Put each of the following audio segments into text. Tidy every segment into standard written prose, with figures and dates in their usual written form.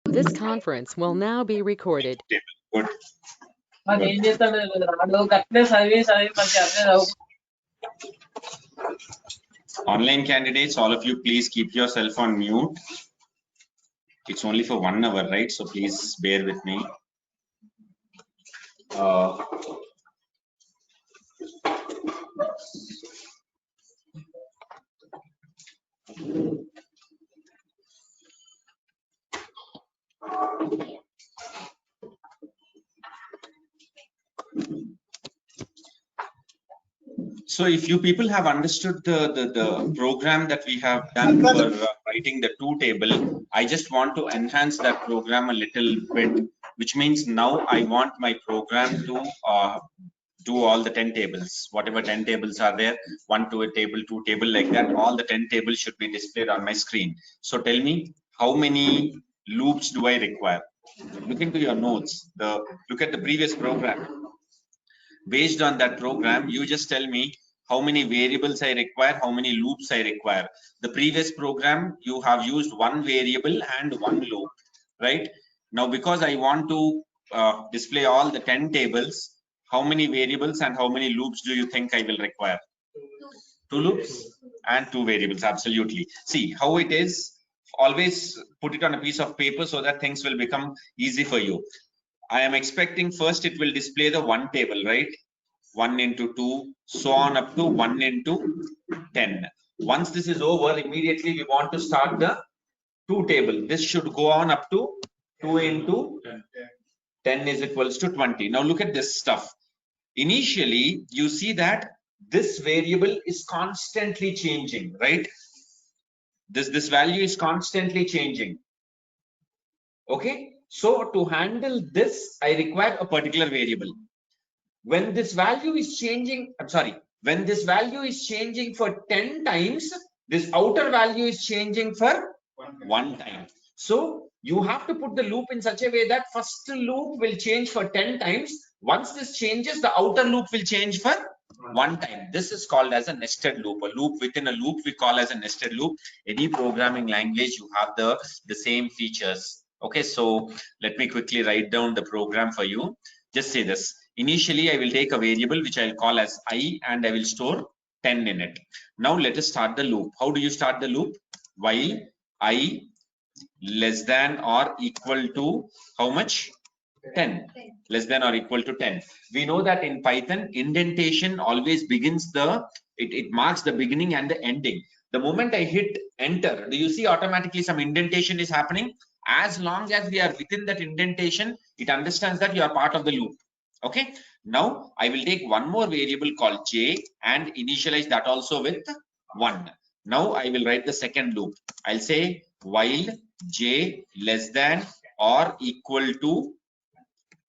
This conference will now be recorded. Good. అది ఏం చేస్తాడు రాడు అట్లే చదివి మంచి అట్లే చదువు. Online candidates, all of you, please keep yourself on mute. It's only for 1 hour, right? So please bear with me. So if you people have understood the program that we have done for writing the 2 table, I just want to enhance that program a little bit, which means now I want my program to do all the 10 tables, whatever 10 tables are there, 1 to a table, 2 table, like that, all the 10 tables should be displayed on my screen. So tell me, how many loops do I require? Look into your notes, look at the previous program. Based on that program, you just tell me how many variables I require, how many loops I require. The previous program, you have used 1 variable and 1 loop, right? Now, because I want to display all the 10 tables, how many variables and how many loops do you think I will require? 2 loops and 2 variables, absolutely. See how it is. Always put it on a piece of paper so that things will become easy for you. I am expecting first it will display the 1 table, right? 1 into 2, so on up to 1 into 10. Once this is over, immediately we want to start the 2 table. This should go on up to 2 into 10 is equals to 20. Now look at this stuff. Initially, you see that this variable is constantly changing, right? This value is constantly changing. Okay, so to handle this, I require a particular variable. When this value is changing, when this value is changing for 10 times, this outer value is changing for 1 time. So you have to put the loop in such a way that first loop will change for 10 times. Once this changes, the outer loop will change for 1 time. This is called as a nested loop. A loop within a loop we call as a nested loop. Any programming language, you have the same features. Okay, so let me quickly write down the program for you. Just say this. Initially, I will take a variable which I'll call as I, and I will store 10 in it. Now let us start the loop. How do you start the loop? While I less than or equal to how much? 10. Less than or equal to 10. We know that in Python, indentation always begins it marks the beginning and the ending. The moment I hit enter, do you see automatically some indentation is happening? As long as we are within that indentation, it understands that you are part of the loop. Okay, now I will take one more variable called j and initialize that also with 1. Now I will write the second loop. I'll say while j less than or equal to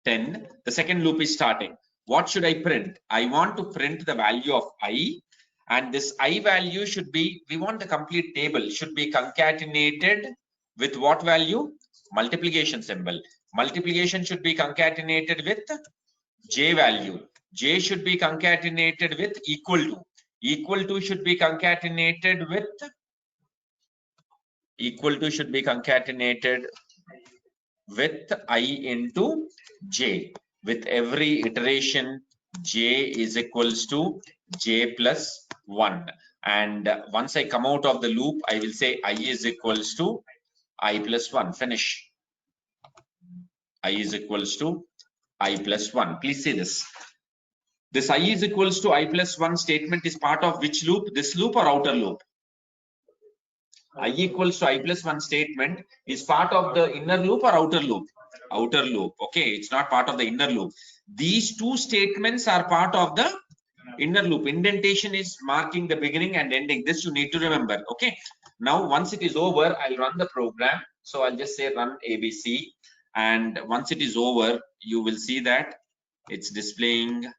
10, the second loop is starting. What should I print? I want to print the value of I, and this I value should be, we want the complete table should be concatenated with what value? Multiplication symbol. Multiplication should be concatenated with j value. J should be concatenated with equal to. Equal to should be concatenated with I into j. With every iteration, j is equals to j plus 1. And once I come out of the loop, I will say I is equals to I plus 1. Finish. I is equals to I plus 1. Please see this. This I is equals to I plus 1 statement is part of which loop? This loop or outer loop? I equals to I plus 1 statement is part of the inner loop or outer loop? Outer loop. Okay, it's not part of the inner loop. These two statements are part of the inner loop. Indentation is marking the beginning and ending. This you need to remember. Okay, now once it is over, I'll run the program. So I'll just say run ABC, and once it is over, you will see that it's displaying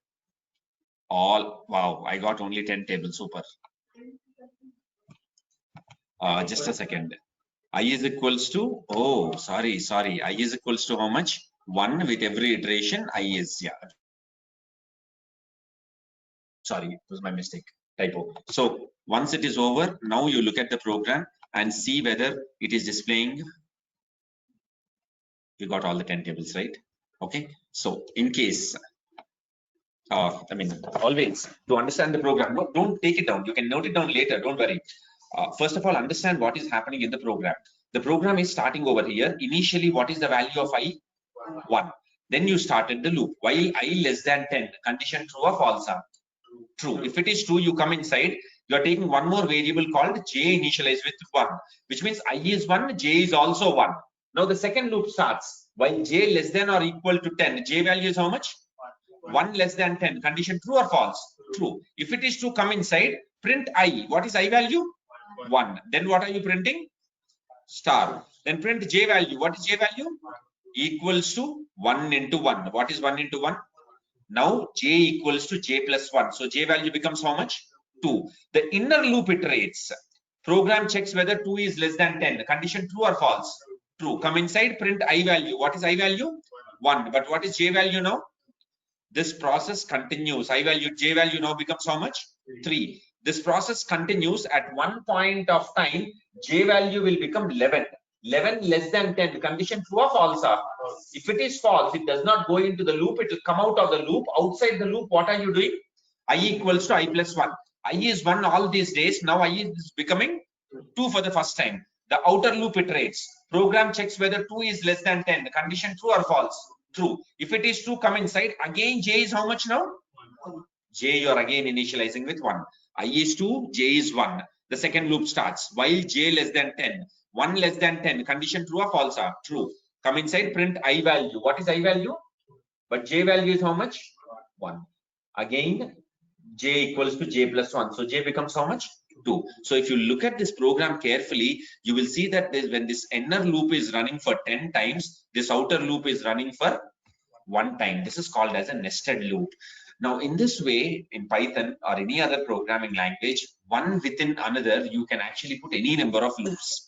all. Wow, I got only 10 tables. Super. Just a second. I is equals to, oh, sorry. I is equals to how much? 1 with every iteration. I is, yeah. Sorry, it was my mistake. Typo. So once it is over, now you look at the program and see whether it is displaying You got all the 10 tables, right? Okay. So in case, always to understand the program, no, don't take it down. You can note it down later. Don't worry. First of all, understand what is happening in the program. The program is starting over here. Initially, what is the value of I? 1. Then you started the loop. While I less than 10, condition true or false? True. If it is true, you come inside. You are taking one more variable called j initialized with 1, which means I is 1, j is also 1. Now the second loop starts. While j less than or equal to 10, j value is how much? 1 less than 10. Condition true or false? True. If it is true, come inside, print I. What is I value? 1. Then what are you printing? Star. Then print j value. What is j value? Equals to 1 into 1. What is 1 into 1? Now j equals to j plus 1. So j value becomes how much? 2. The inner loop iterates. Program checks whether 2 is less than 10. The condition true or false? True. Come inside, print I value. What is I value? 1. But what is j value now? This process continues. I value, j value now becomes how much? 3. This process continues. At one point of time, j value will become 11. 11 less than 10. Condition true or false? If it is false, it does not go into the loop. It will come out of the loop. Outside the loop, what are you doing? I equals to I plus 1. I is 1 all these days. Now I is becoming 2 for the first time. The outer loop iterates. Program checks whether 2 is less than 10. The condition true or false? True. If it is true, come inside. Again, j is how much now? J, you are again initializing with 1. I is 2, j is 1. The second loop starts. While j less than 10, 1 less than 10. Condition true or false? True. Come inside, print I value. What is I value? But j value is how much? 1. Again, j equals to j plus 1. So j becomes how much? 2. So if you look at this program carefully, you will see that when this inner loop is running for 10 times, this outer loop is running for 1 time. This is called as a nested loop. Now in this way, in Python or any other programming language, one within another, you can actually put any number of loops.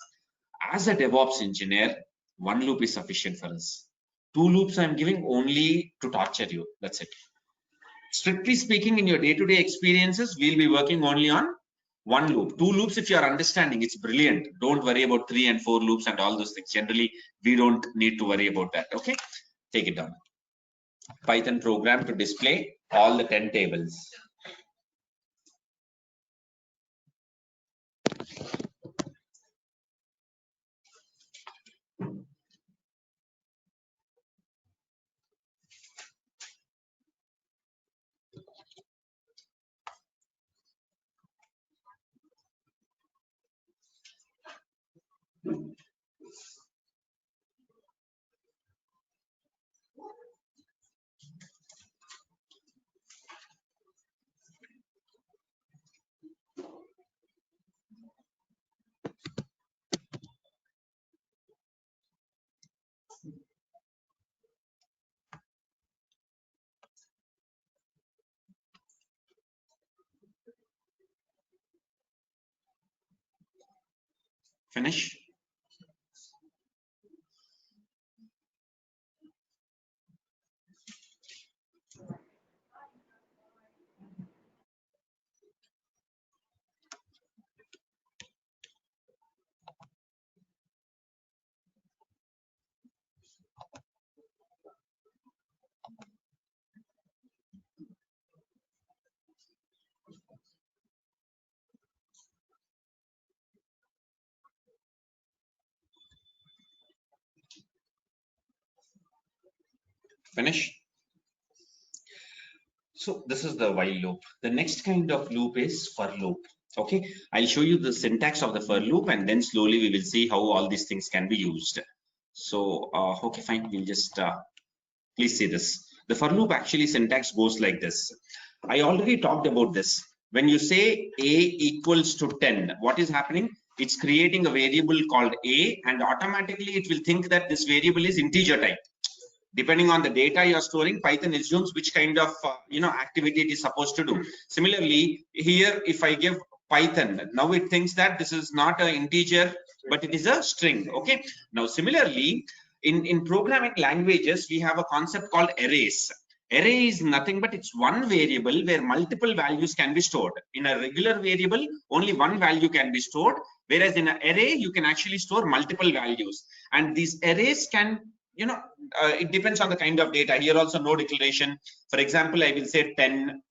As a DevOps engineer, 1 loop is sufficient for us. 2 loops I'm giving only to torture you. That's it. Strictly speaking, in your day-to-day experiences, we'll be working only on 1 loop. 2 loops, if you are understanding, it's brilliant. Don't worry about 3 and 4 loops and all those things. Generally, we don't need to worry about that. Okay, take it down. Python program to display all the 10 tables. Finish. Finish. So this is the while loop. The next kind of loop is for loop. Okay, I'll show you the syntax of the for loop and then slowly we will see how all these things can be used. So, okay, fine. We'll just please see this. The for loop actually syntax goes like this. I already talked about this. When you say a equals to 10, what is happening? It's creating a variable called a and automatically it will think that this variable is integer type. Depending on the data you're storing, Python assumes which kind of activity it is supposed to do. Similarly, here if I give Python, now it thinks that this is not an integer, but it is a string. Okay. Now, similarly, in programming languages, we have a concept called arrays. Array is nothing but it's one variable where multiple values can be stored. In a regular variable, only one value can be stored, whereas in an array, you can actually store multiple values. And these arrays can you know, it depends on the kind of data. Here also no declaration. For example, I will say 10,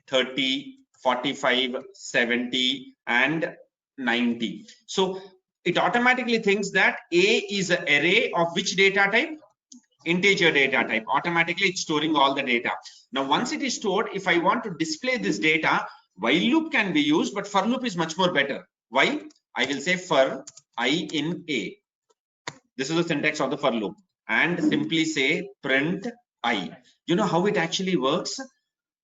30, 45, 70, and 90. So it automatically thinks that A is an array of which data type? Integer data type. Automatically it's storing all the data. Now once it is stored, if I want to display this data, while loop can be used, but for loop is much more better. Why? I will say for I in A. This is the syntax of the for loop, and simply say print I. You know how it actually works?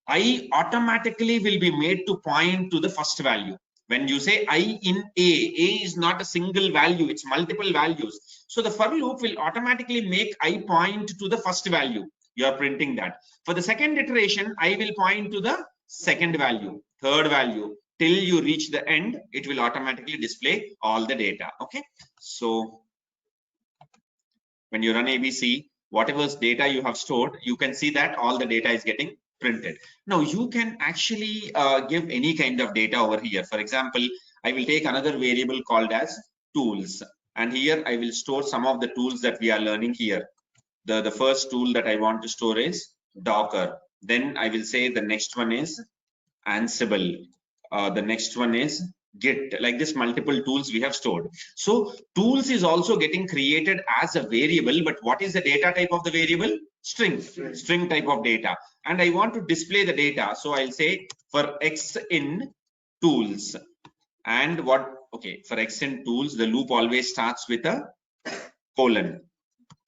I automatically will be made to point to the first value. When you say I in A is not a single value, it's multiple values. So the for loop will automatically make I point to the first value. You are printing that. For the second iteration, I will point to the second value, third value, till you reach the end. It will automatically display all the data. Okay. So when you run ABC, whatever data you have stored, you can see that all the data is getting printed. Now you can actually give any kind of data over here. For example, I will take another variable called as tools, and here I will store some of the tools that we are learning here. The first tool that I want to store is Docker. Then I will say the next one is Ansible. The next one is Git. Like this, multiple tools we have stored. So tools is also getting created as a variable, but what is the data type of the variable? String type of data. And I want to display the data. So I'll say for X in tools. And what? Okay, for X in tools, the loop always starts with a colon.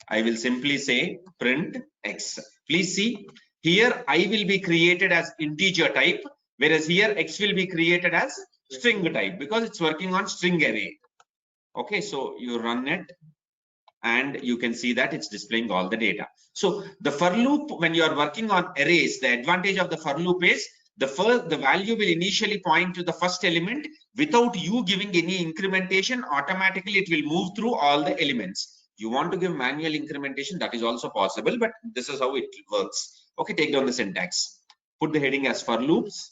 I will simply say print X. Please see, here I will be created as integer type, whereas here X will be created as string type, because it's working on string array. Okay, so you run it and you can see that it's displaying all the data. So the for loop, when you are working on arrays, the advantage of the for loop is the value will initially point to the first element without you giving any incrementation. Automatically it will move through all the elements. You want to give manual incrementation, that is also possible, but this is how it works. Okay, take down the syntax. Put the heading as for loops.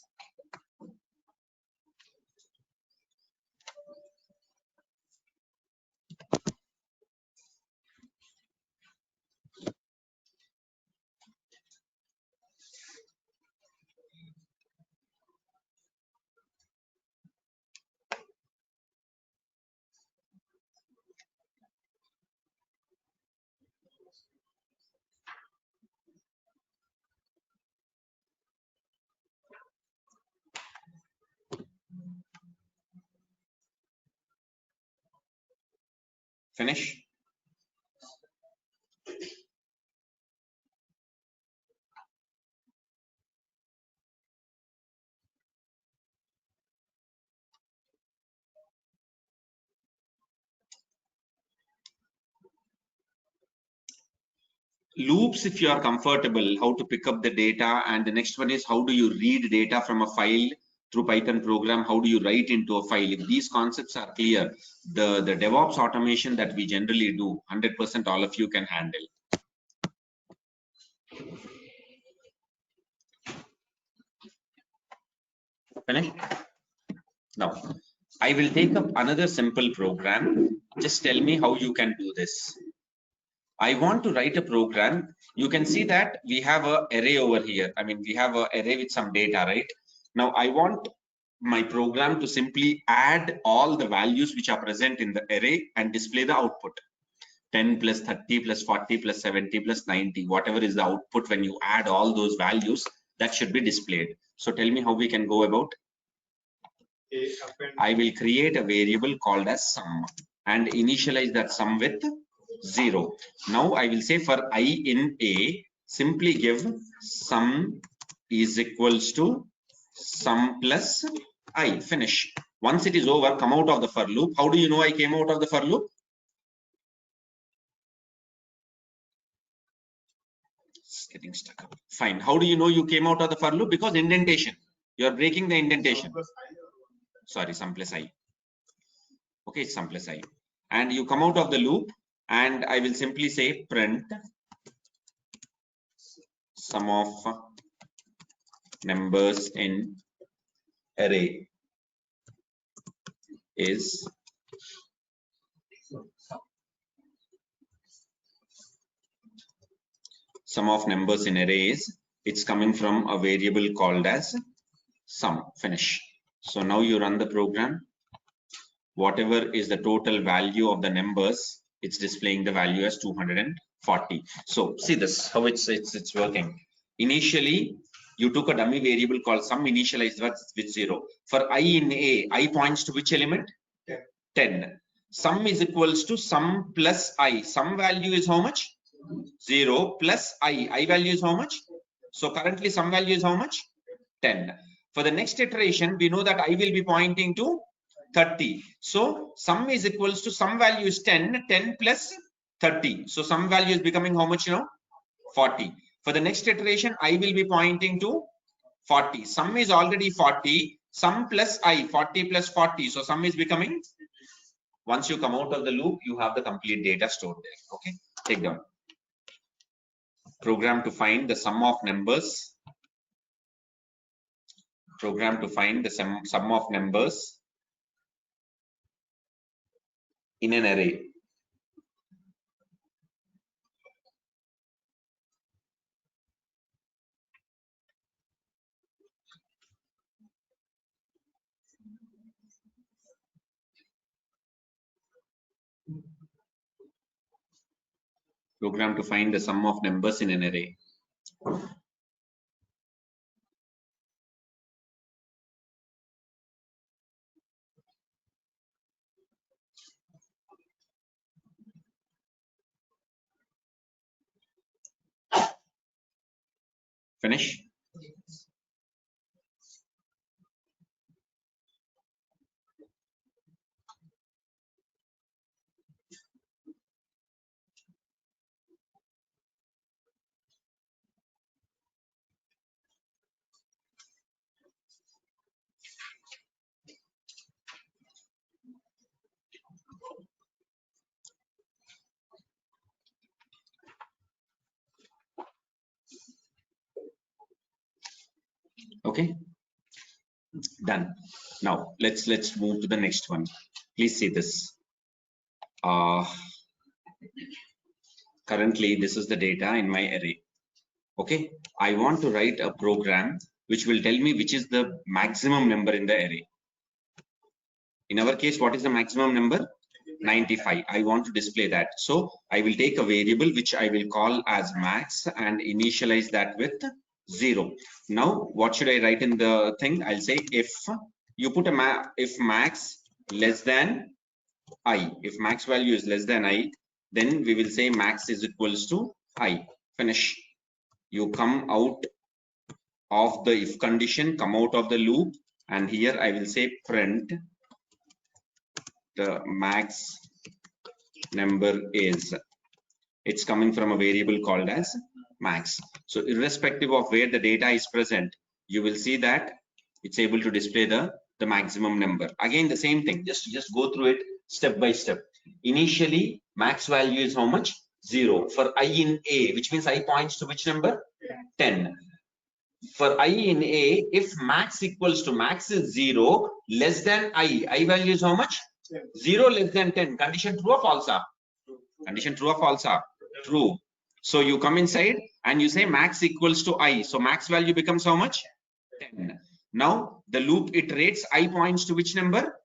Finish. Loops, if you are comfortable, how to pick up the data, and the next one is how do you read data from a file through Python program, how do you write into a file. If these concepts are clear, the DevOps automation that we generally do, 100% all of you can handle. Finish. Now I will take up another simple program. Just tell me how you can do this. I want to write a program. You can see that we have an array over here. I mean, we have an array with some data, right? Now I want my program to simply add all the values which are present in the array and display the output. 10 plus 30 plus 40 plus 70 plus 90, whatever is the output, when you add all those values, that should be displayed. So tell me how we can go about. I will create a variable called as sum and initialize that sum with 0. Now I will say for I in A, simply give sum is equals to sum plus I. Finish. Once it is over, come out of the for loop. How do you know I came out of the for loop? It's getting stuck up. Fine. How do you know you came out of the for loop? Because indentation. You are breaking the indentation. Sorry, sum plus I. Okay, it's sum plus I. And you come out of the loop, and I will simply say print sum of numbers in array is sum of numbers in array is, it's coming from a variable called as sum. Finish. So now you run the program. Whatever is the total value of the numbers, it's displaying the value as 240. So see this, how it's working. Initially, you took a dummy variable called sum, initialized with 0. For I in A, I points to which element? 10. Sum is equals to sum plus I. Sum value is how much? 0 plus I. I value is how much? So currently sum value is how much? 10. For the next iteration, we know that I will be pointing to 30. So sum is equals to sum value is 10, 10 plus 30. So sum value is becoming how much now? 40. For the next iteration, I will be pointing to 40. Sum is already 40. Sum plus I, 40 plus 40. So sum is becoming, once you come out of the loop, you have the complete data stored there. Okay, take down. Program to find the sum of numbers. Program to find the sum of numbers in an array. Program to find the sum of numbers in an array. Finish. Okay, done. Now let's move to the next one. Please see this. Currently this is the data in my array. Okay, I want to write a program which will tell me which is the maximum number in the array. In our case, what is the maximum number? 95. I want to display that. So I will take a variable which I will call as max and initialize that with 0. Now what should I write in the thing? I'll say if you put if max less than I, if max value is less than I, then we will say max is equals to I. Finish. You come out of the if condition, come out of the loop, and here I will say print the max number is, it's coming from a variable called as max. So irrespective of where the data is present, you will see that it's able to display the maximum number. Again, the same thing, just go through it step by step. Initially, max value is how much? 0. For I in A, which means I points to which number? 10. For I in A, if max equals to max is 0, less than I value is how much? 0 less than 10. Condition true or false? Condition true or false? True. So you come inside and you say max equals to I. So max value becomes how much? 10. Now the loop iterates. I points to which number?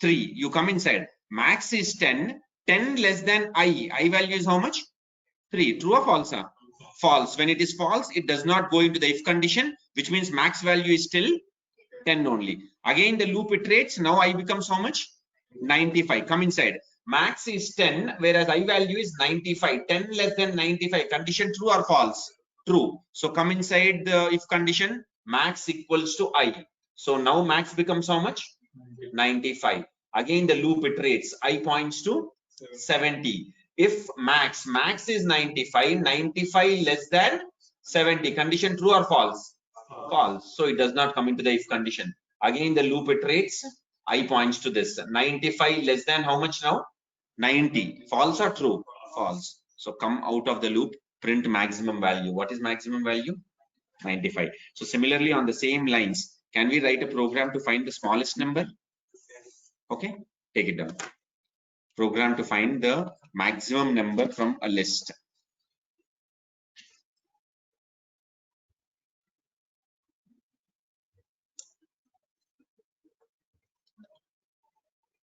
3. You come inside. Max is 10. 10 less than I value is how much? 3. True or false? False. When it is false, it does not go into the if condition, which means max value is still 10 only. Again, the loop iterates. Now I becomes how much? 95. Come inside. Max is 10, whereas I value is 95. 10 less than 95. Condition true or false? True. So come inside the if condition. Max equals to I. So now max becomes how much? 95. Again, the loop iterates. I points to 70. If max is 95, 95 less than 70. Condition true or false? False. So it does not come into the if condition. Again, the loop iterates. I points to this. 95 less than how much now? 90. False or true? False. So come out of the loop, print maximum value. What is maximum value? 95. So similarly, on the same lines, can we write a program to find the smallest number? Okay, take it down. Program to find the maximum number from a list.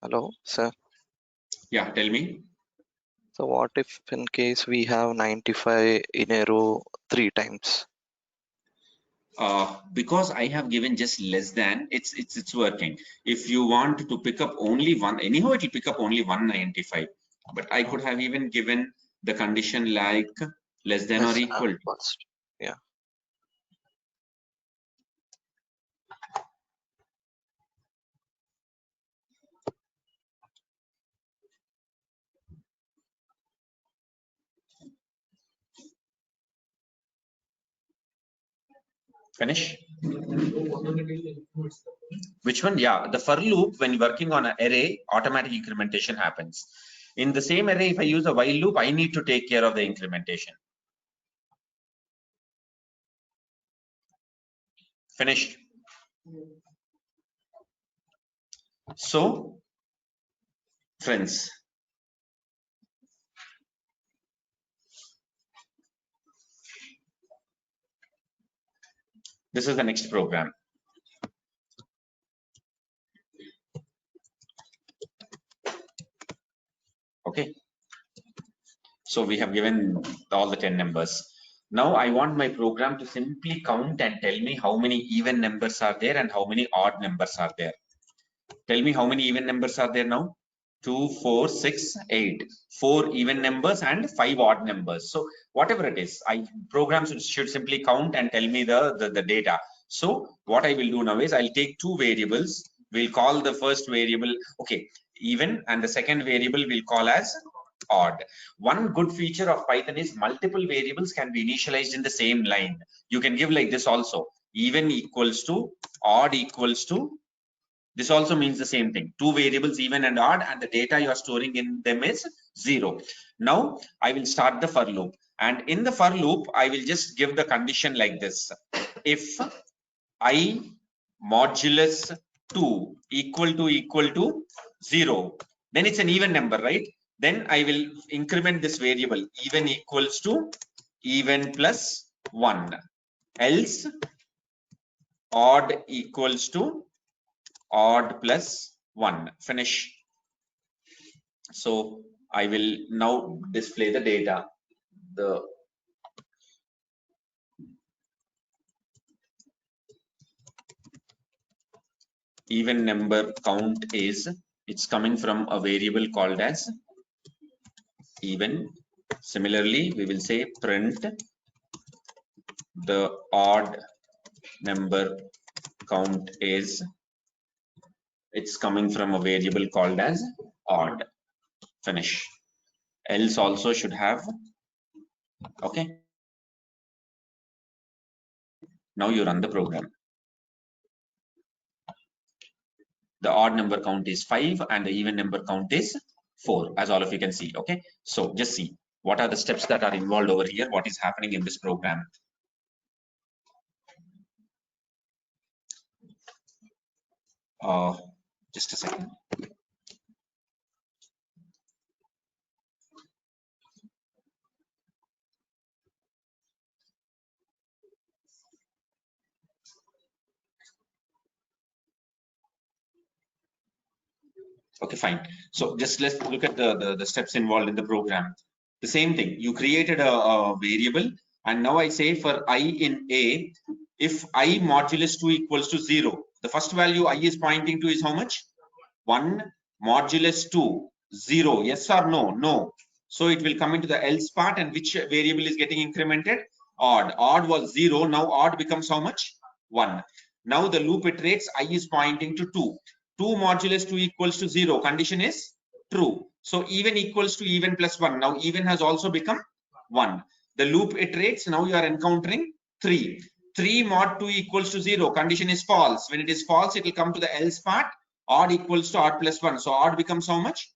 Hello, sir. Yeah, tell me. So what if in case we have 95 in a row 3 times? Because I have given just less than, it's working. If you want to pick up only one, anyhow it will pick up only 195. But I could have even given the condition like less than or Less than or equal to. equals to. Yeah. Finish. Which one? Yeah, the for loop, when working on an array, automatic incrementation happens. In the same array, if I use a while loop, I need to take care of the incrementation. Finished. So, friends, this is the next program. Okay. So we have given all the 10 numbers. Now I want my program to simply count and tell me how many even numbers are there and how many odd numbers are there. Tell me how many even numbers are there now? 2, 4, 6, 8. 4 even numbers and 5 odd numbers. So whatever it is, programs should simply count and tell me the data. So what I will do now is I'll take two variables. We'll call the first variable, okay, even, and the second variable we'll call as odd. One good feature of Python is multiple variables can be initialized in the same line. You can give like this also, even equals to, odd equals to. This also means the same thing, two variables even and odd, and the data you are storing in them is 0. Now I will start the for loop, and in the for loop I will just give the condition like this: if I modulus 2 equal to 0, then it's an even number, right? Then I will increment this variable even equals to even plus 1, else odd equals to odd plus 1. Finish. So I will now display the data. The even number count is, it's coming from a variable called as even. Similarly, we will say print the odd number count is, it's coming from a variable called as odd. Finish. Else also should have. Okay. Now you run the program. The odd number count is 5 and the even number count is 4, as all of you can see. Okay, so just see what are the steps that are involved over here, what is happening in this program. Just a second. Okay, fine. So just let's look at the steps involved in the program. The same thing, you created a variable, and now I say for I in A, if I modulus 2 equals to 0, the first value I is pointing to is how much? 1 modulus 2, 0, yes or no? No. So it will come into the else part, and which variable is getting incremented? Odd. Odd was 0, now odd becomes how much? 1. Now the loop iterates, I is pointing to 2. 2 modulus 2 equals to 0, condition is true. So even equals to even plus 1. Now even has also become 1. The loop iterates, now you are encountering 3. 3 mod 2 equals to 0, condition is false. When it is false, it will come to the else part. Odd equals to odd plus 1. So odd becomes how much?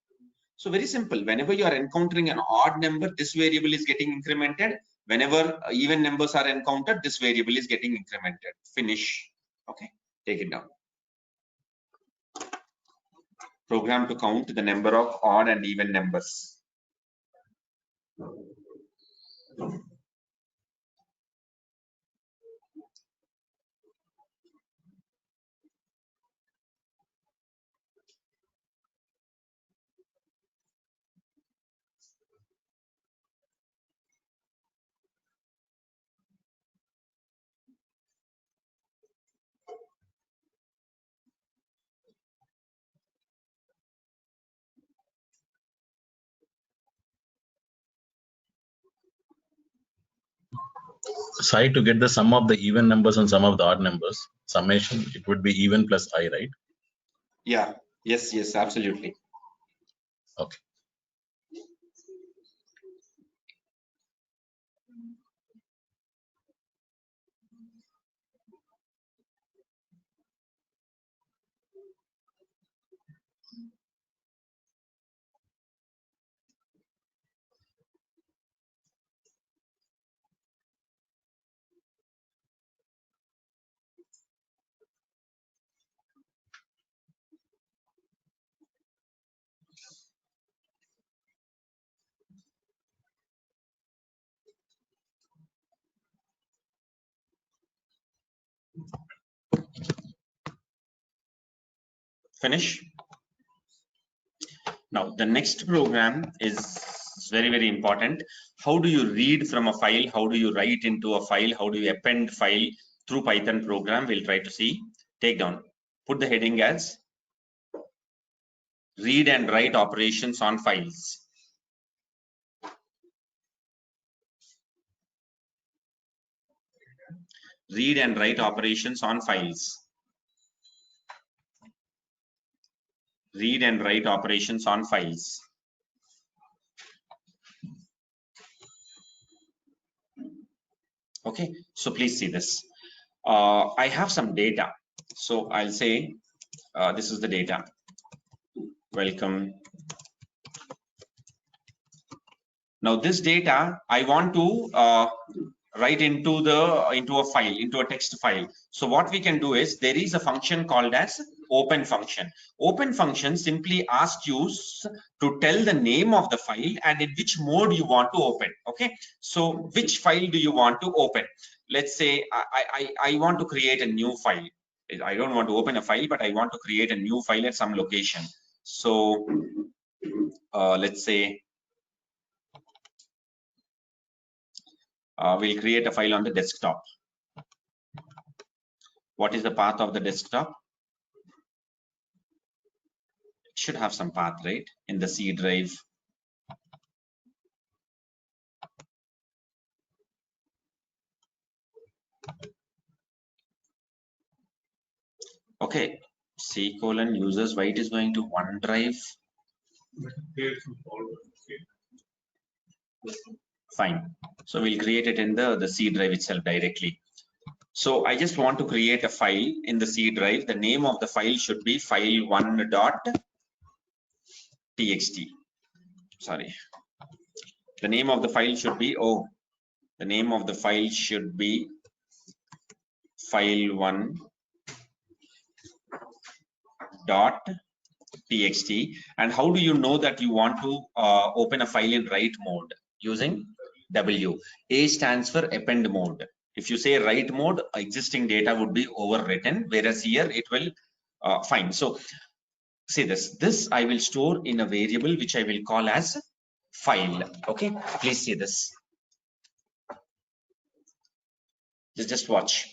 So very simple. Whenever you are encountering an odd number, this variable is getting incremented. Whenever even numbers are encountered, this variable is getting incremented. Finish. Okay, take it down. Program to count the number of odd and even numbers. Psi to get the sum of the even numbers and sum of the odd numbers, summation, it would be even plus I, right? Yeah. Yes, absolutely. Okay. Finish. Now, the next program is very, very important. How do you read from a file? How do you write into a file? How do you append file through Python program? We'll try to see. Take down. Put the heading as read and write operations on files. Read and write operations on files. Read and write operations on files. Okay, so please see this. I have some data. So I'll say this is the data. Welcome. Now this data I want to write into a file, into a text file. So what we can do is there is a function called as open function. Open function simply asks you to tell the name of the file and in which mode you want to open. Okay, so which file do you want to open? Let's say I want to create a new file. I don't want to open a file, but I want to create a new file at some location. So let's say we'll create a file on the desktop. What is the path of the desktop? It should have some path, right? In the C drive. Okay, C colon users, why it is going to OneDrive. Fine. So we'll create it in the C drive itself directly. So I just want to create a file in the C drive. The name of the file should be file1.txt. Sorry. The name of the file should be, the name of the file should be file1.txt. And how do you know that you want to open a file in write mode? Using W. A stands for append mode. If you say write mode, existing data would be overwritten, whereas here it will fine. So see this I will store in a variable which I will call as file. Okay, please see this. Just watch.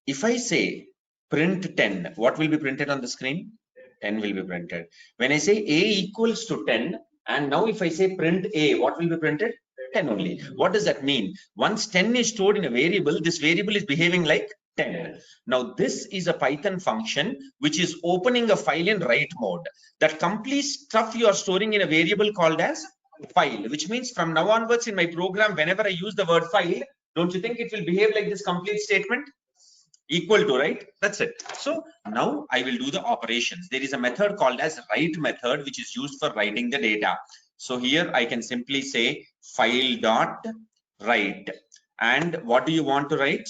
If I say print 10, what will be printed on the screen? 10 will be printed. When I say A equals to 10, and now if I say print A, what will be printed? 10 only. What does that mean? Once 10 is stored in a variable, this variable is behaving like 10. Now this is a Python function which is opening a file in write mode. That complete stuff you are storing in a variable called as file, which means from now onwards in my program, whenever I use the word file, don't you think it will behave like this complete statement? Equal to, right? That's it. So now I will do the operations. There is a method called as write method, which is used for writing the data. So here I can simply say file dot write. And what do you want to write?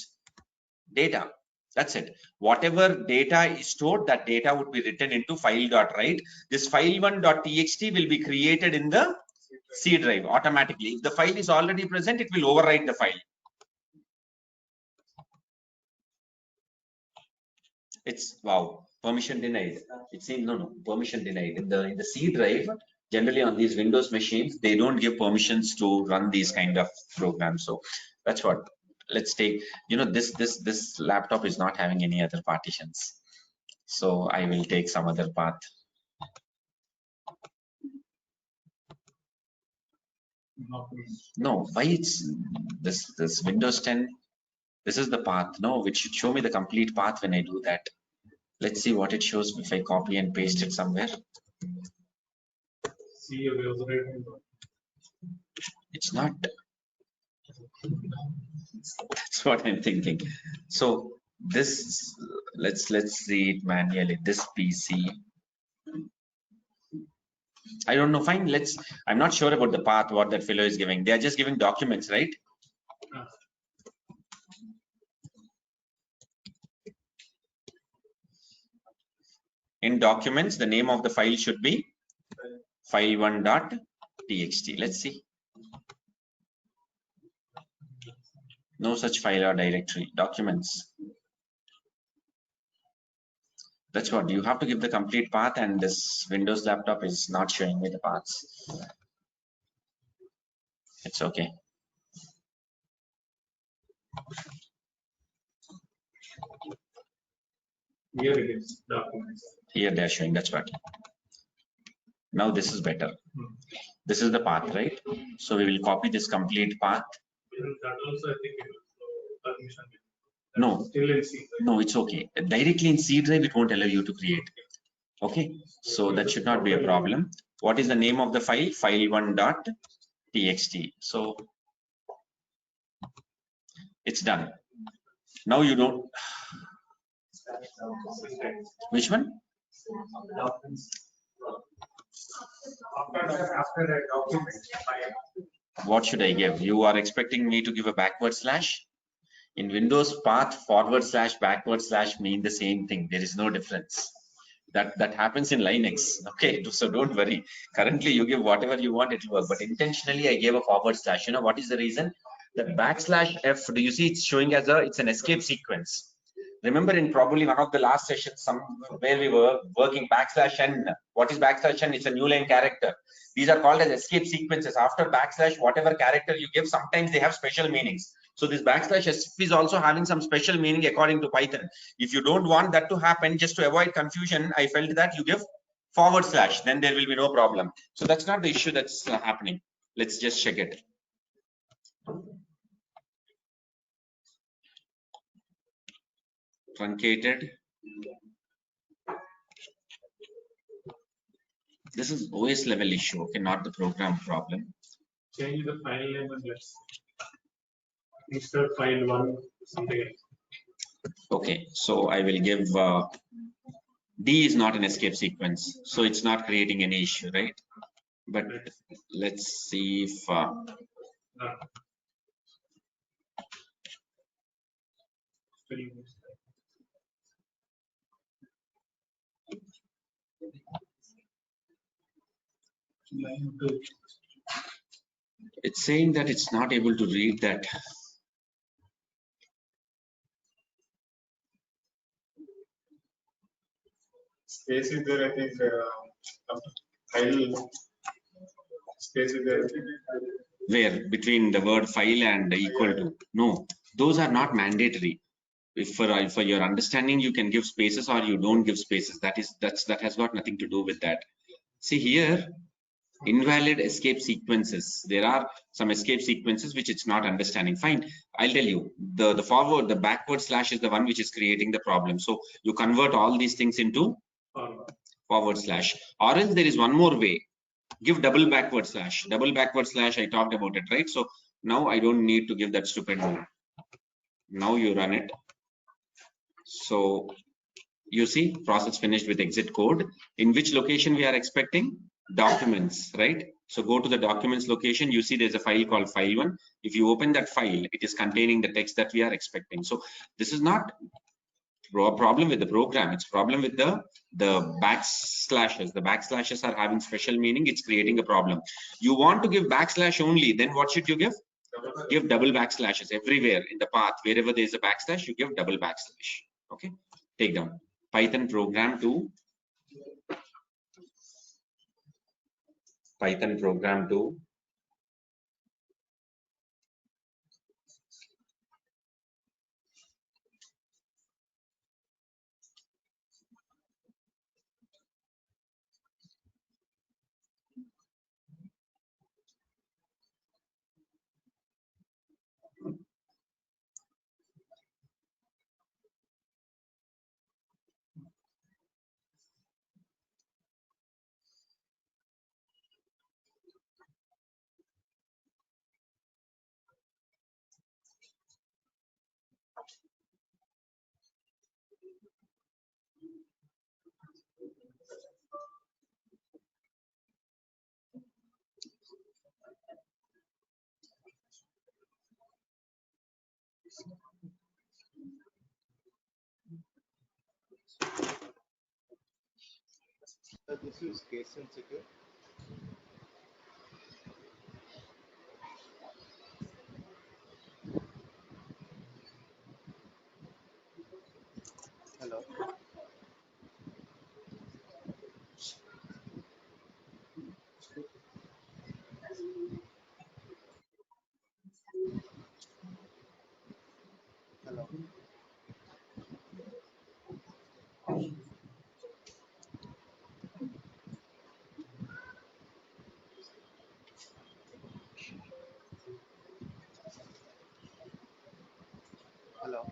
Data. That's it. Whatever data is stored, that data would be written into file dot write. This file1.txt will be created in the C drive automatically. If the file is already present, it will overwrite the file. It's wow, permission denied. It seems no, permission denied. In the C drive, generally on these Windows machines, they don't give permissions to run these kind of programs. So that's what. Let's take, this laptop is not having any other partitions. So I will take some other path. No, why it's this Windows 10? This is the path, no, which should show me the complete path when I do that. Let's see what it shows if I copy and paste it somewhere. It's not. That's what I'm thinking. So this, let's see it manually. This PC. I don't know. Fine. I'm not sure about the path, what that fellow is giving. They are just giving documents, right? In documents, the name of the file should be file1.txt. Let's see. No such file or directory. Documents. That's what you have to give the complete path, and this Windows laptop is not showing me the paths. It's okay. Here it is, documents. Here they are showing. That's what. Now this is better. This is the path, right? So we will copy this complete path. That also, I think, it will permission. No, Still in C. no, it's okay. Directly in C drive, it won't allow you to create. Okay, so that should not be a problem. What is the name of the file? File1.txt. So it's done. Now you don't. Which one? After a document, What should I give? You are expecting me to give a backward slash? In Windows, path forward slash backward slash mean the same thing. There is no difference. That happens in Linux. Okay, so don't worry. Currently, you give whatever you want, it will work. But intentionally, I gave a forward slash. You know what is the reason? The backslash F. Do you see it's showing as it's an escape sequence? Remember, in probably one of the last sessions, where we were working backslash n. What is backslash n? It's a new line character. These are called as escape sequences. After backslash, whatever character you give, sometimes they have special meanings. So this backslash S is also having some special meaning according to Python. If you don't want that to happen, just to avoid confusion, I felt that you give forward slash, then there will be no problem. So that's not the issue that's happening. Let's just check it. Truncated. This is OS level issue, okay, not the program problem. change the file name and let's instead file one something else. Okay, so I will give D is not an escape sequence, so it's not creating any issue, right? But let's see if it's saying that it's not able to read that. Space is there, I think. File space is there. Where between the word file and equal to? No, those are not mandatory. If for your understanding, you can give spaces or you don't give spaces. That has got nothing to do with that. See here, invalid escape sequences. There are some escape sequences which it's not understanding. Fine, I'll tell you. The backward slash is the one which is creating the problem. So you convert all these things into forward slash. Or else there is one more way. Give double backward slash. Double backward slash, I talked about it, right? So now I don't need to give that stupid one. Now you run it. So you see process finished with exit code. In which location we are expecting? Documents, right? So go to the documents location. You see there's a file called file1. If you open that file, it is containing the text that we are expecting. So this is not a problem with the program. It's a problem with the backslashes. The backslashes are having special meaning. It's creating a problem. You want to give backslash only, then what should you give? Give double backslashes everywhere in the path. Wherever there is a backslash, you give double backslash. Okay, take down Python program to This is case sensitive. Hello. Hello. Hello.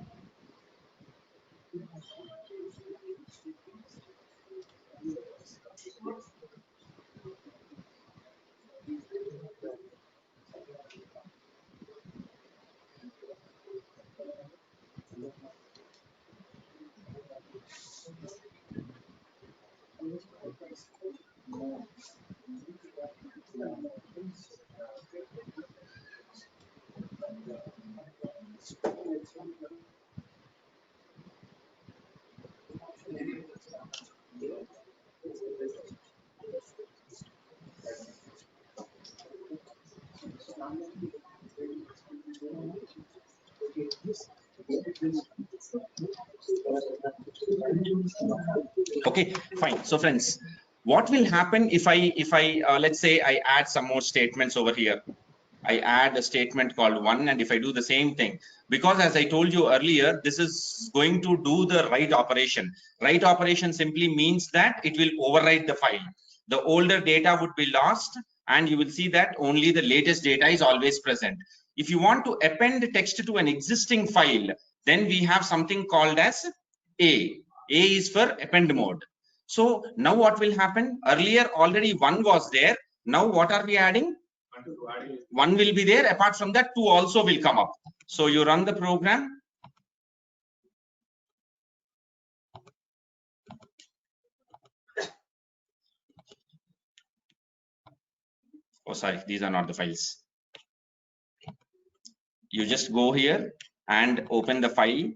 Okay, fine. So friends, what will happen if I let's say I add some more statements over here. I add a statement called 1, and if I do the same thing, because as I told you earlier, this is going to do the write operation. Write operation simply means that it will overwrite the file. The older data would be lost, and you will see that only the latest data is always present. If you want to append text to an existing file, then we have something called as A. A is for append mode. So now what will happen? Earlier already 1 was there. Now what are we adding? 1 will be there. Apart from that, 2 also will come up. So you run the program. Oh, sorry, these are not the files. You just go here and open the file.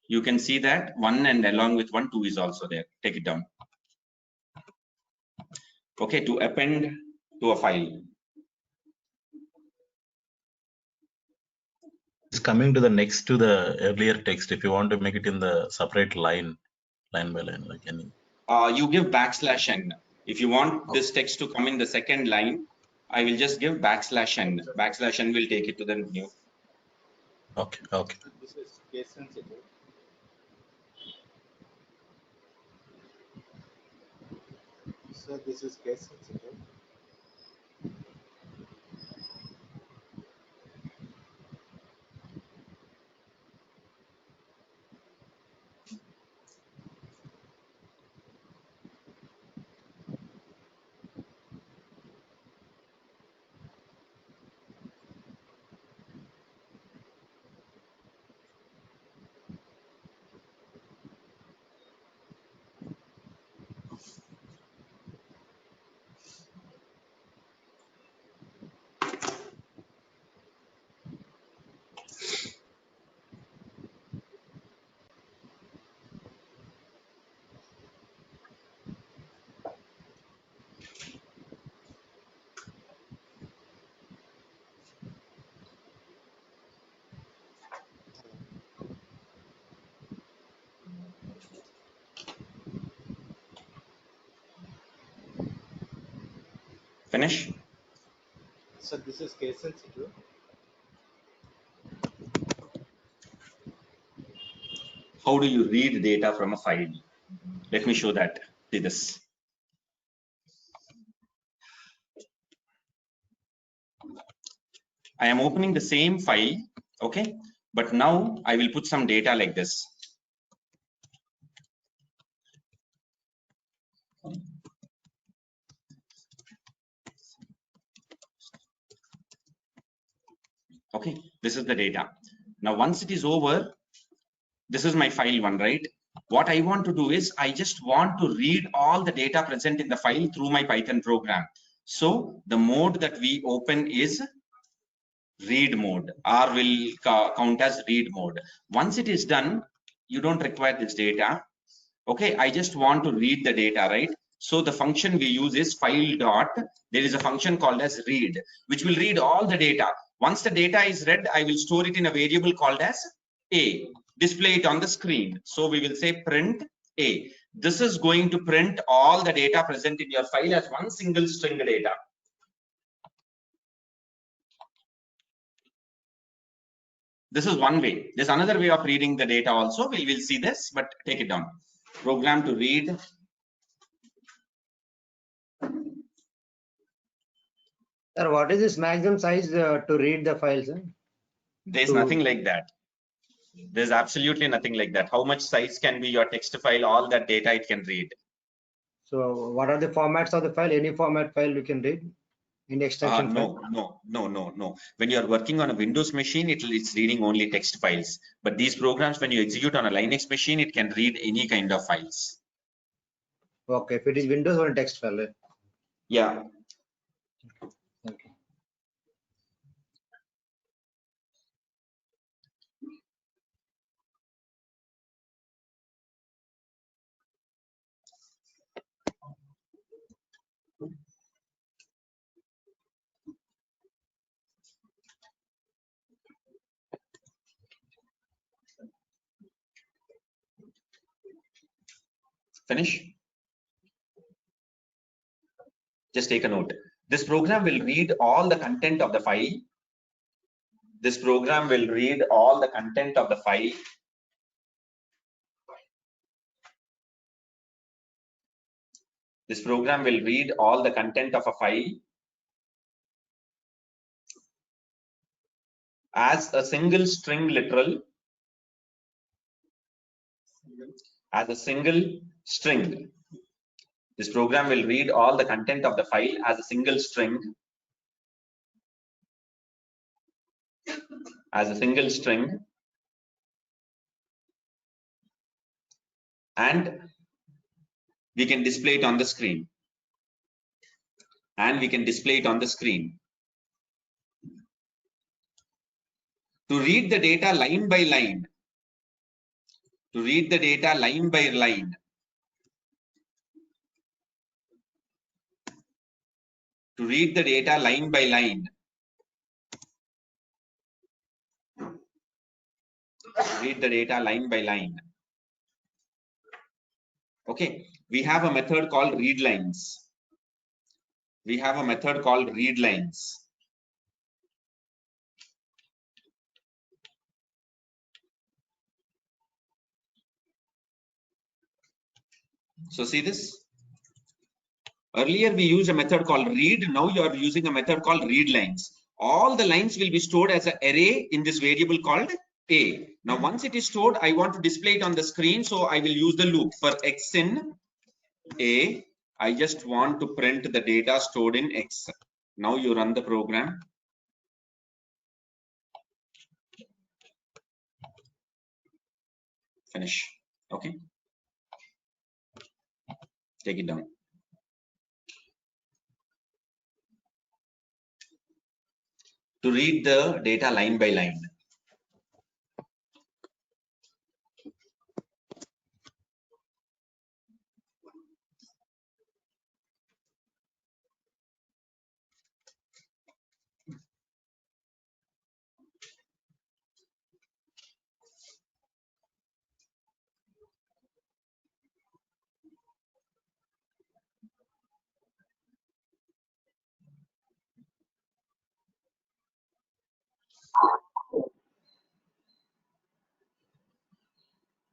You can see that 1 and along with 1, 2 is also there. Take it down. Okay, to append to a file. It's coming to the next to the earlier text. If you want to make it in the separate line by line, like any. You give /n. If you want this text to come in the second line, I will just give /n. /n will take it to the new. Okay, okay. This is case sensitive. So this is case sensitive. Finish. So this is case sensitive. How do you read data from a file? Let me show that. See this. I am opening the same file, okay? But now I will put some data like this. Okay, this is the data. Now, once it is over, this is my file 1, right? What I want to do is I just want to read all the data present in the file through my Python program. So the mode that we open is read mode. R will count as read mode. Once it is done, you don't require this data. Okay, I just want to read the data, right? So the function we use is file dot. There is a function called as read, which will read all the data. Once the data is read, I will store it in a variable called as A. Display it on the screen. So we will say print A. This is going to print all the data present in your file as one single string data. This is one way. There's another way of reading the data also. We will see this, but take it down. Program to read. Sir, what is this maximum size to read the files? Sir? There's nothing like that. There's absolutely nothing like that. How much size can be your text file? All that data it can read. So what are the formats of the file? Any format file you can read? Any extension file? No. When you are working on a Windows machine, it's reading only text files. But these programs, when you execute on a Linux machine, it can read any kind of files. Okay, if it is Windows or text file. Yeah. Okay. Finish. Just take a note. This program will read all the content of the file. This program will read all the content of the file. This program will read all the content of a file as a single string literal, as a single string. This program will read all the content of the file as a single string, and we can display it on the screen. To read the data line by line, to read the data line by line, to read the data line by line, read the data line by line. Okay, we have a method called read lines. We have a method called read lines. So see this? Earlier we used a method called read. Now you are using a method called read lines. All the lines will be stored as an array in this variable called A. Now once it is stored, I want to display it on the screen. So I will use the loop for X in A. I just want to print the data stored in X. Now you run the program. Finish. Okay. Take it down. To read the data line by line.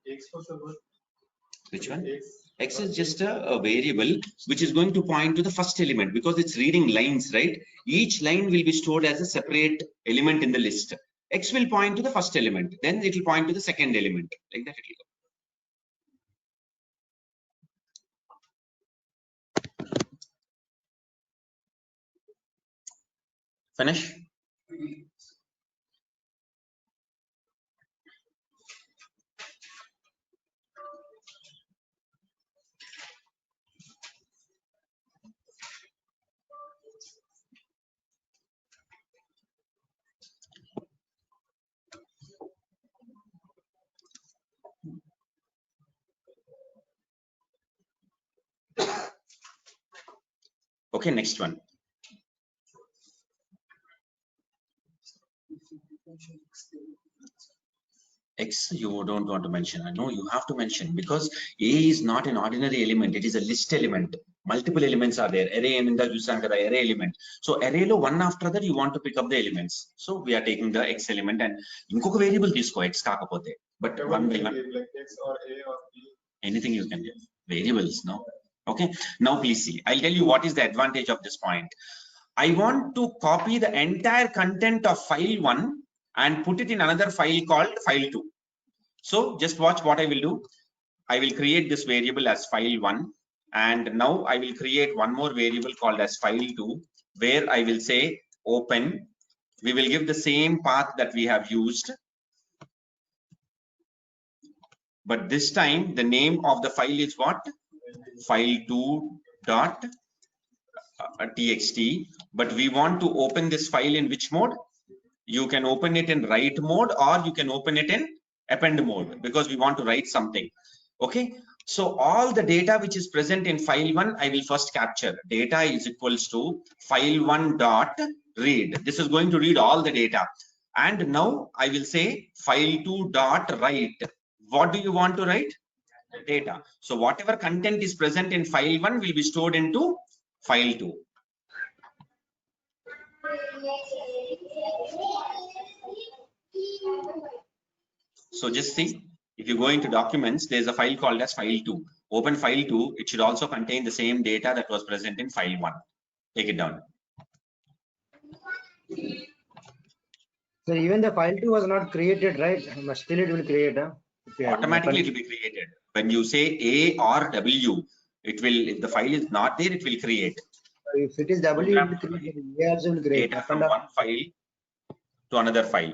X was the word. Which one? X. X is just a variable which is going to point to the first element because it's reading lines, right? Each line will be stored as a separate element in the list. X will point to the first element, then it will point to the second element. Like that it will go. Finish. Okay, next one. X you don't want to mention. I know you have to mention because A is not an ordinary element. It is a list element. Multiple elements are there. Array array element. So array lo one after that you want to pick up the elements. So we are taking the X element and inkoka variable తీసుకో X కాకపోతే. But one by one. Like X or A or B. Anything you can give. Variables, no? Okay. Now please see. I'll tell you what is the advantage of this point. I want to copy the entire content of file 1 and put it in another file called file 2. So just watch what I will do. I will create this variable as file 1 and now I will create one more variable called as file 2 where I will say open. We will give the same path that we have used, but this time the name of the file is what? file2.txt. But we want to open this file in which mode? You can open it in write mode or you can open it in append mode because we want to write something. Okay, so all the data which is present in file 1 I will first capture. Data is equals to file1 dot read. This is going to read all the data, and now I will say file2 dot write. What do you want to write? Data. So whatever content is present in file 1 will be stored into file 2. So just see, if you go into documents, there's a file called as file 2. Open file 2, it should also contain the same data that was present in file 1. Take it down. So even the file 2 was not created, right? But still it will create. Automatically it will be created. When you say A or W, it will, if the file is not there, it will create. If it is W, it will create. A also will create. Data from one file to another file.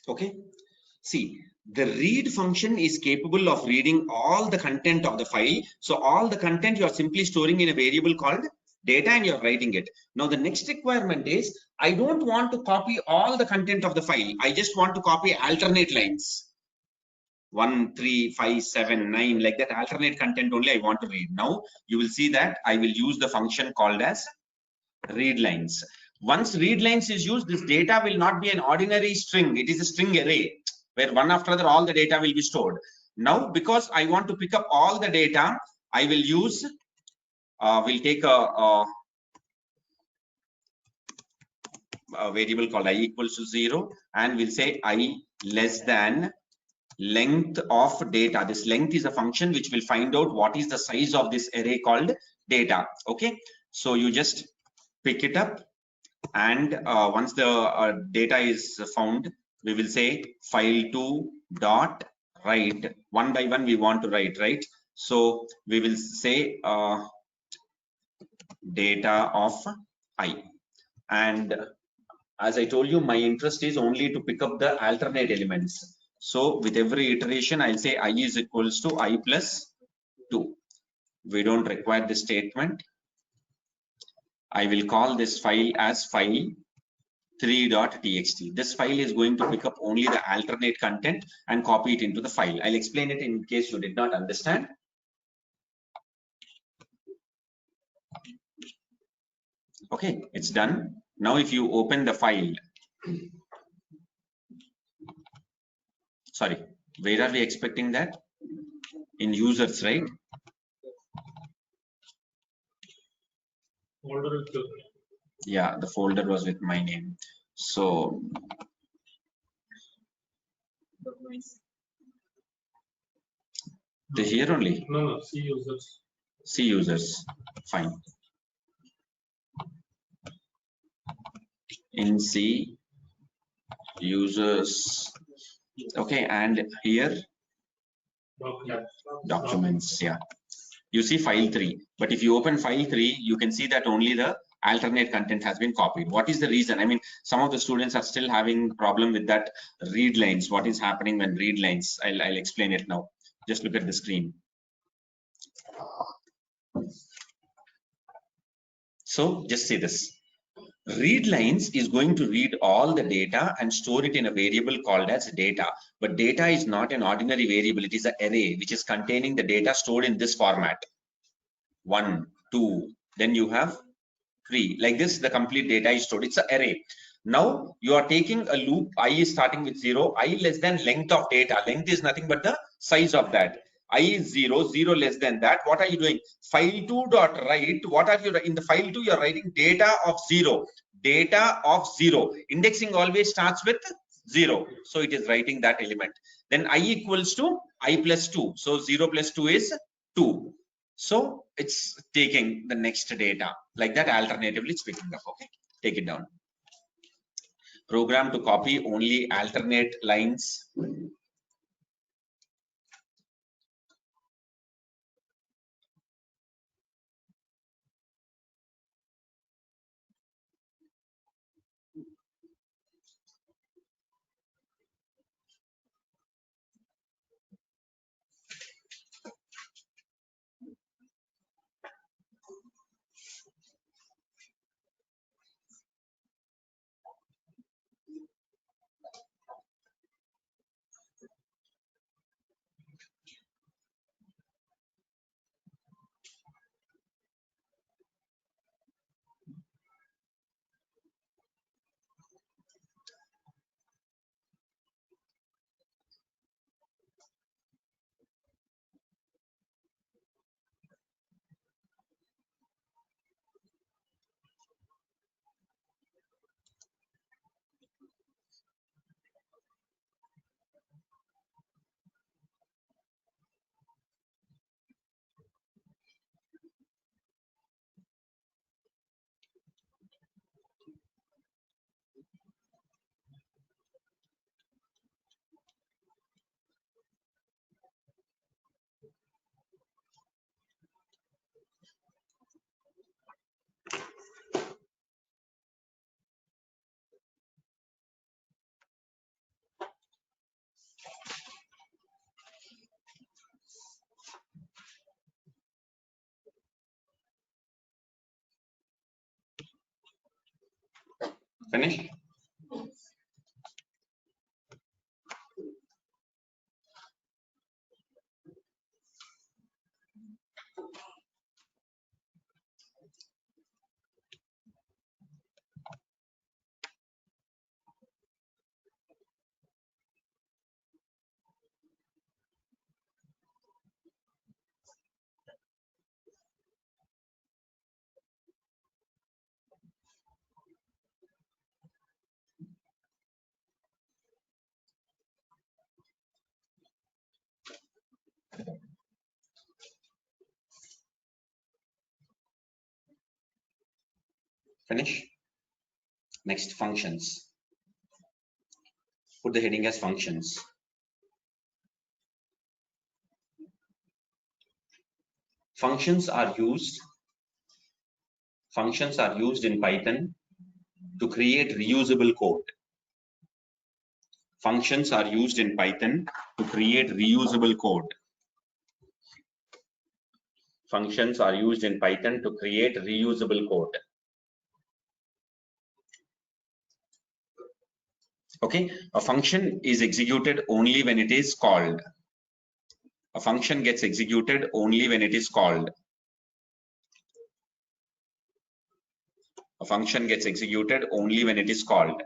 Okay, see, the read function is capable of reading all the content of the file. So all the content you are simply storing in a variable called data and you're writing it. Now the next requirement is, I don't want to copy all the content of the file. I just want to copy alternate lines. 1, 3, 5, 7, 9, like that alternate content only I want to read. Now you will see that I will use the function called as read lines. Once read lines is used, this data will not be an ordinary string. It is a string array where one after other all the data will be stored. Now, because I want to pick up all the data, I will use, we'll take a variable called I equals to 0 and we'll say I less than length of data. This length is a function which will find out what is the size of this array called data. Okay, so you just pick it up and once the data is found, we will say file2 dot write. One by one we want to write, right? So we will say data of I, and As I told you, my interest is only to pick up the alternate elements. So with every iteration, I'll say I is equals to I plus 2. We don't require this statement. I will call this file as file 3.txt. This file is going to pick up only the alternate content and copy it into the file. I'll explain it in case you did not understand. Okay, it's done. Now if you open the file, sorry, where are we expecting that? In users, right? Folder is the- Yeah, the folder was with my name. So they here only. No, C users. C users, fine. In C users, okay, and here documents, yeah. You see file 3, but if you open file 3, you can see that only the alternate content has been copied. What is the reason? I mean, some of the students are still having problem with that read lines. What is happening when read lines? I'll explain it now. Just look at the screen. So just see this. Read lines is going to read all the data and store it in a variable called as data. But data is not an ordinary variable. It is an array which is containing the data stored in this format. 1, 2, then you have 3. Like this, the complete data is stored. It's an array. Now you are taking a loop. I is starting with 0. I less than length of data. Length is nothing but the size of that. I is 0, 0 less than that. What are you doing? File2 dot write. What are you in the file 2? You're writing data of 0. Data of 0. Indexing always starts with 0. So it is writing that element. Then I equals to I plus 2. So 0 plus 2 is 2. So it's taking the next data like that. Alternatively, it's picking up. Okay, take it down. Program to copy only alternate lines. Finish. Finish. Next, functions. Put the heading as functions. Functions are used in Python to create reusable code. Functions are used in Python to create reusable code. Functions are used in Python to create reusable code. Okay, a function is executed only when it is called. A function gets executed only when it is called. A function gets executed only when it is called.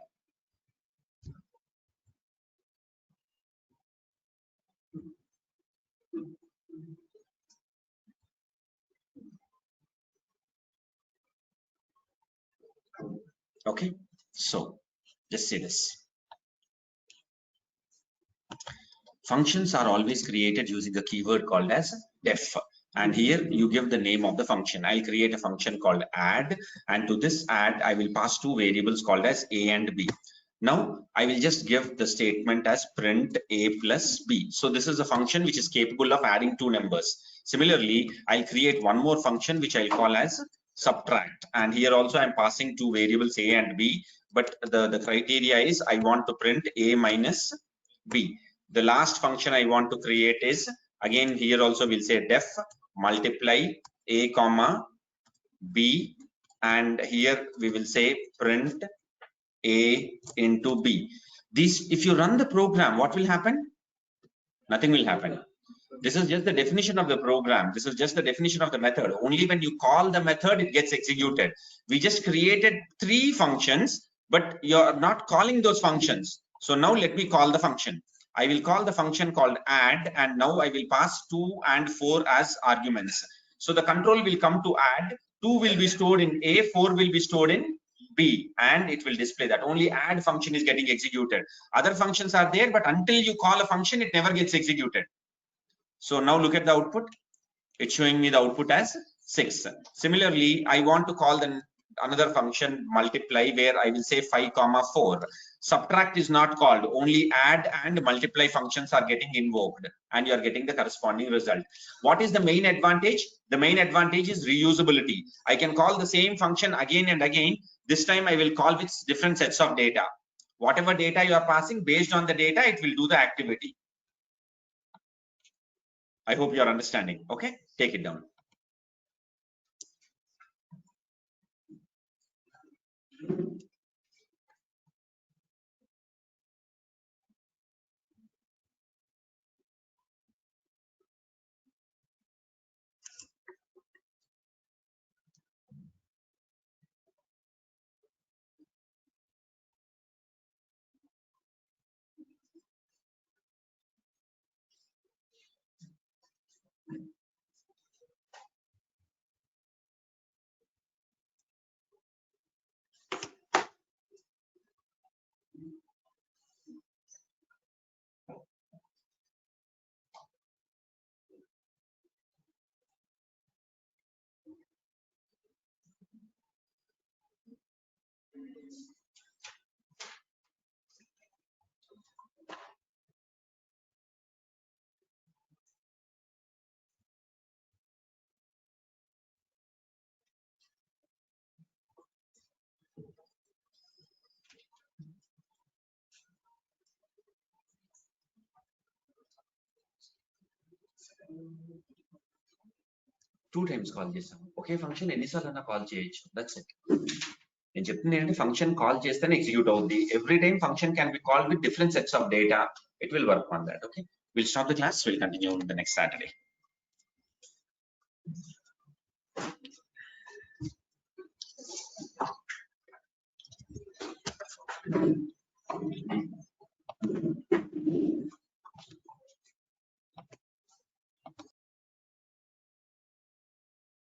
Okay, so just say this. Functions are always created using a keyword called as def. And here you give the name of the function. I'll create a function called add, and to this add I will pass two variables called as a and b. Now I will just give the statement as print a plus b. So this is a function which is capable of adding two numbers. Similarly, I'll create one more function which I'll call as subtract, and here also I'm passing two variables a and b, but the criteria is I want to print a minus b. The last function I want to create is, again here also we'll say def multiply a comma b, and here we will say print a into b. These, if you run the program, what will happen? Nothing will happen. This is just the definition of the program. This is just the definition of the method. Only when you call the method, it gets executed. We just created three functions, but you're not calling those functions. So now let me call the function. I will call the function called add, and now I will pass 2 and 4 as arguments. So the control will come to add. 2 will be stored in A, 4 will be stored in B, and it will display that. Only add function is getting executed. Other functions are there, but until you call a function, it never gets executed. So now look at the output. It's showing me the output as 6. Similarly, I want to call another function multiply, where I will say 5 comma 4. Subtract is not called, only add and multiply functions are getting invoked, and you are getting the corresponding result. What is the main advantage? The main advantage is reusability. I can call the same function again and again. This time I will call with different sets of data. Whatever data you are passing, based on the data, it will do the activity. I hope you are understanding. Okay, take it down. Two times call చేసాం ఒకే function ఎన్నిసార్లు call చేయొచ్చు. That's it. నేను చెప్తుంది ఏంటంటే function call చేస్తేనే execute అవుద్ది. Every time function can be called with different sets of data. It will work on that. Okay, will stop the class. Will continue the next Saturday.